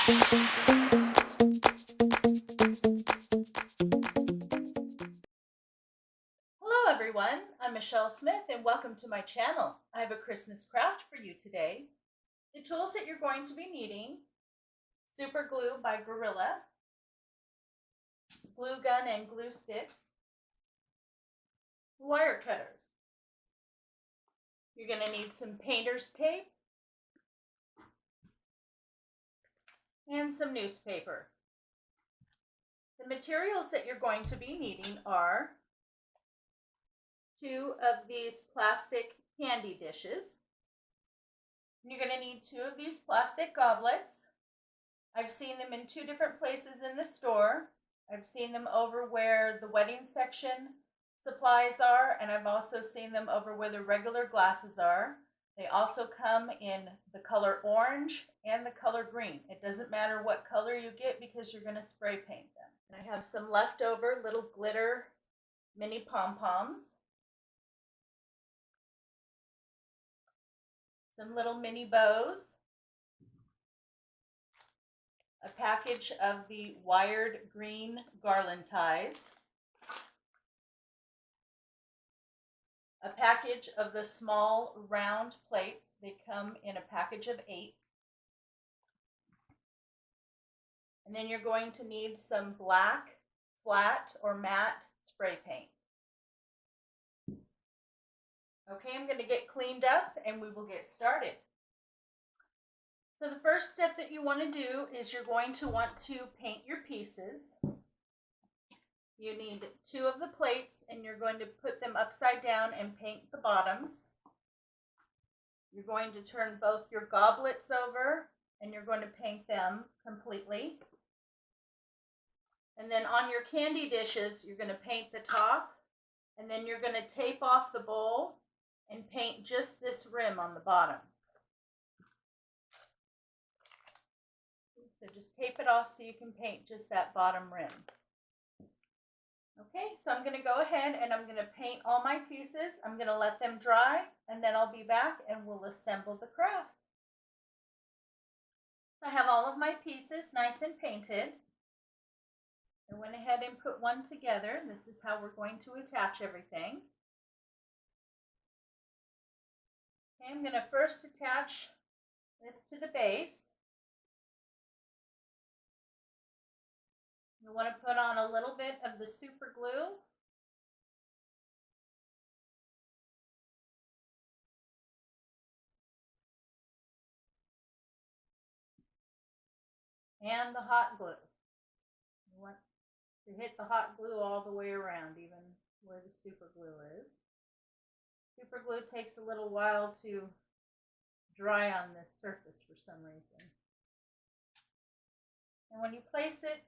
Hello everyone, I'm Michelle Smith and welcome to my channel. I have a Christmas craft for you today. The tools that you're going to be needing: super glue by Gorilla, glue gun and glue sticks, wire cutters. You're going to need some painter's tape and some newspaper. The materials that you're going to be needing are 2 of these plastic candy dishes. You're going to need 2 of these plastic goblets. I've seen them in 2 different places in the store. I've seen them over where the wedding section supplies are, and I've also seen them over where the regular glasses are. They also come in the color orange and the color green. It doesn't matter what color you get because you're going to spray paint them. And I have some leftover little glitter mini pom-poms, some little mini bows, a package of the wired green garland ties, a package of the small round plates. They come in a package of 8. And then you're going to need some black, flat, or matte spray paint. Okay, I'm going to get cleaned up and we will get started. So the first step that you want to do is you're going to want to paint your pieces. You need 2 of the plates and you're going to put them upside down and paint the bottoms. You're going to turn both your goblets over and you're going to paint them completely. And then on your candy dishes, you're going to paint the top, and then you're going to tape off the bowl and paint just this rim on the bottom. So just tape it off so you can paint just that bottom rim. Okay, so I'm going to go ahead and I'm going to paint all my pieces. I'm going to let them dry, and then I'll be back and we'll assemble the craft. I have all of my pieces nice and painted. I went ahead and put one together. This is how we're going to attach everything. Okay, I'm going to first attach this to the base. You want to put on a little bit of the super glue. And the hot glue. You want to hit the hot glue all the way around, even where the super glue is. Super glue takes a little while to dry on this surface for some reason. And when you place it,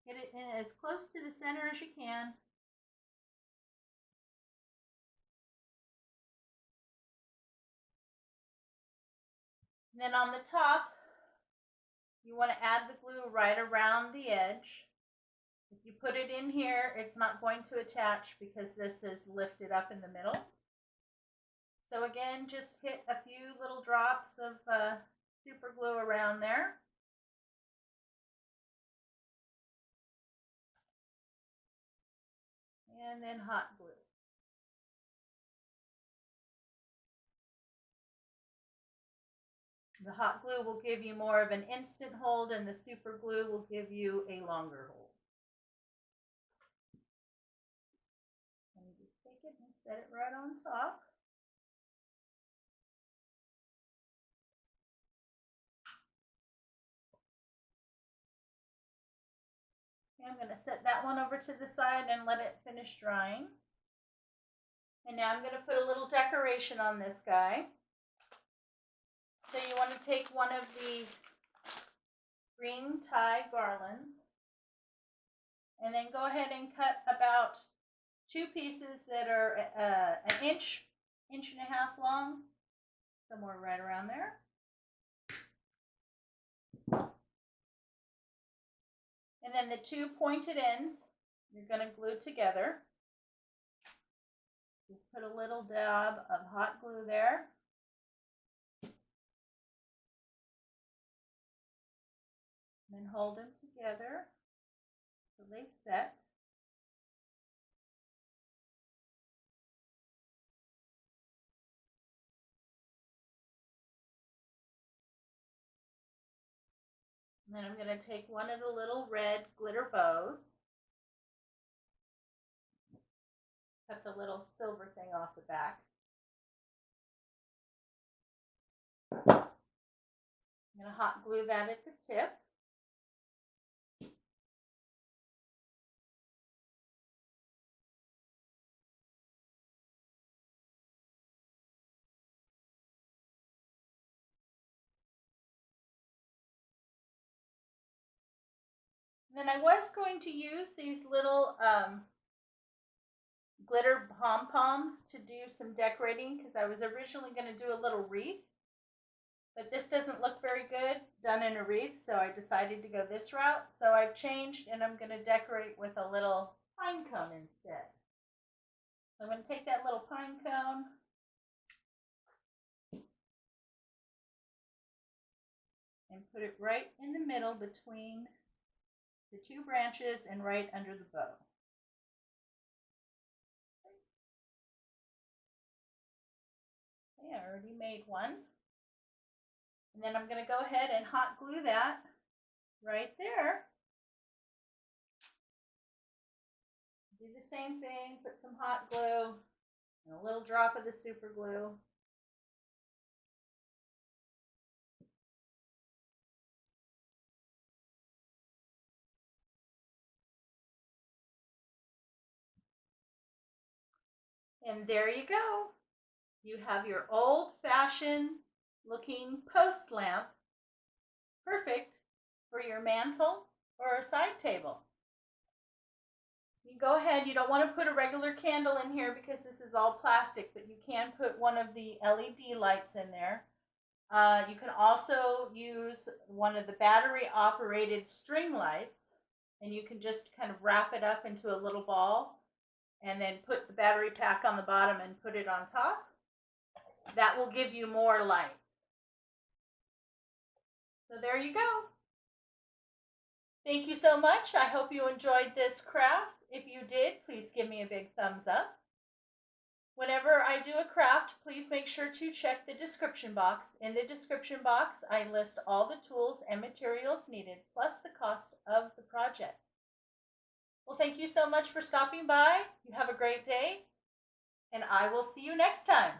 get it in as close to the center as you can. And then on the top, you want to add the glue right around the edge. If you put it in here, it's not going to attach because this is lifted up in the middle. So again, just hit a few little drops of super glue around there. And then hot glue. The hot glue will give you more of an instant hold, and the super glue will give you a longer hold. And you just take it and set it right on top. Okay, I'm going to set that one over to the side and let it finish drying. And now I'm going to put a little decoration on this guy. So you want to take one of the green tie garlands and then go ahead and cut about 2 pieces that are an inch and a half long, somewhere right around there. And then the 2 pointed ends you're going to glue together. Just put a little dab of hot glue there. And then hold them together so they set. And then I'm going to take one of the little red glitter bows, cut the little silver thing off the back. I'm going to hot glue that at the tip. And then I was going to use these little glitter pom-poms to do some decorating because I was originally going to do a little wreath. But this doesn't look very good done in a wreath, so I decided to go this route. So I've changed and I'm going to decorate with a little pine cone instead. So I'm going to take that little pine cone and put it right in the middle between the two branches and right under the bow. Okay, I already made one. And then I'm going to go ahead and hot glue that right there. Do the same thing, put some hot glue and a little drop of the super glue. And there you go. You have your old-fashioned looking post lamp, perfect for your mantle or a side table. You go ahead, you don't want to put a regular candle in here because this is all plastic, but you can put one of the LED lights in there. You can also use one of the battery operated string lights, and you can just kind of wrap it up into a little ball and then put the battery pack on the bottom and put it on top. That will give you more light. So there you go. Thank you so much. I hope you enjoyed this craft. If you did, please give me a big thumbs up. Whenever I do a craft, please make sure to check the description box. In the description box, I list all the tools and materials needed, plus the cost of the project. Well, thank you so much for stopping by. You have a great day, and I will see you next time.